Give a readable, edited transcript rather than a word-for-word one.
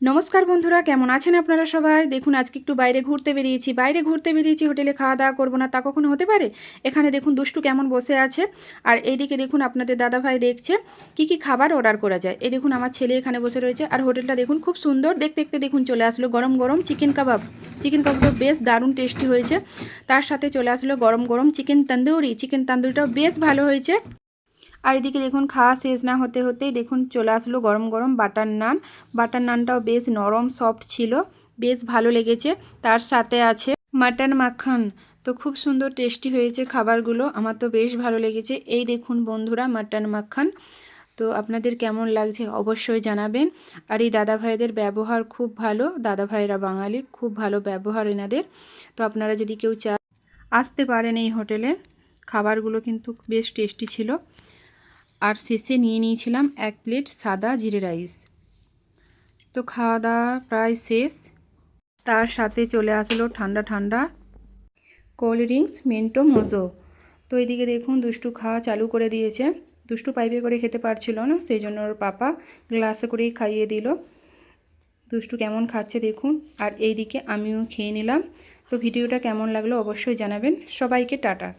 নমস্কার বন্ধুরা, কেমন আছেন আপনারা সবাই? দেখুন আজকে একটু বাইরে ঘুরতে বেরিয়েছি। হোটেলে খাওয়া দাওয়া করবো না তা কখনো হতে পারে? এখানে দেখুন দুষ্টু কেমন বসে আছে। আর এইদিকে দেখুন আপনাদের দাদাভাই দেখছে কি খাবার অর্ডার করা যায়। এই দেখুন আমার ছেলে এখানে বসে রয়েছে। আর হোটেলটা দেখুন খুব সুন্দর, দেখতে দেখতে দেখুন চলে আসলো গরম গরম চিকেন কাবাব। চিকেন কাবাবটা বেশ দারুণ টেস্টি হয়েছে। তার সাথে চলে আসলো গরম গরম চিকেন তান্দুরিটাও বেশ ভালো হয়েছে। আর এদিকে দেখুন খাওয়া শেষ না হতে হতেই দেখুন চলে আসলো গরম গরম বাটার নানটাও বেশ নরম সফট ছিল, বেশ ভালো লেগেছে। তার সাথে আছে মাটন মাখন। তো খুব সুন্দর টেস্টি হয়েছে খাবারগুলো, আমার তো বেশ ভালো লেগেছে। এই দেখুন বন্ধুরা মাটন মাখন। তো আপনাদের কেমন লাগছে অবশ্যই জানাবেন। আর এই দাদা ভাইদের ব্যবহার খুব ভালো, দাদা ভাইরা বাঙালি, খুব ভালো ব্যবহার এনাদের। তো আপনারা যদি কেউ আসতে পারেন এই হোটেলে, খাবারগুলো কিন্তু বেশ টেস্টি ছিল। আর শেষে নিয়ে নিয়েছিলাম 1 প্লেট সাদা জিরে রাইস। তো খাওয়া দাওয়া প্রায় শেষ। তার সাথে চলে আসলো ঠান্ডা ঠান্ডা কোল্ড ড্রিঙ্কস মেন্টো মোজো। তো এইদিকে দেখুন দুষ্টু খাওয়া চালু করে দিয়েছে। দুষ্টু পাইপে করে খেতে পারছিল না, সেই জন্য ওর পাপা গ্লাসে করেই খাইয়ে দিল। দুষ্টু কেমন খাচ্ছে দেখুন। আর এইদিকে আমিও খেয়ে নিলাম। তো ভিডিওটা কেমন লাগলো অবশ্যই জানাবেন। সবাইকে টাটা।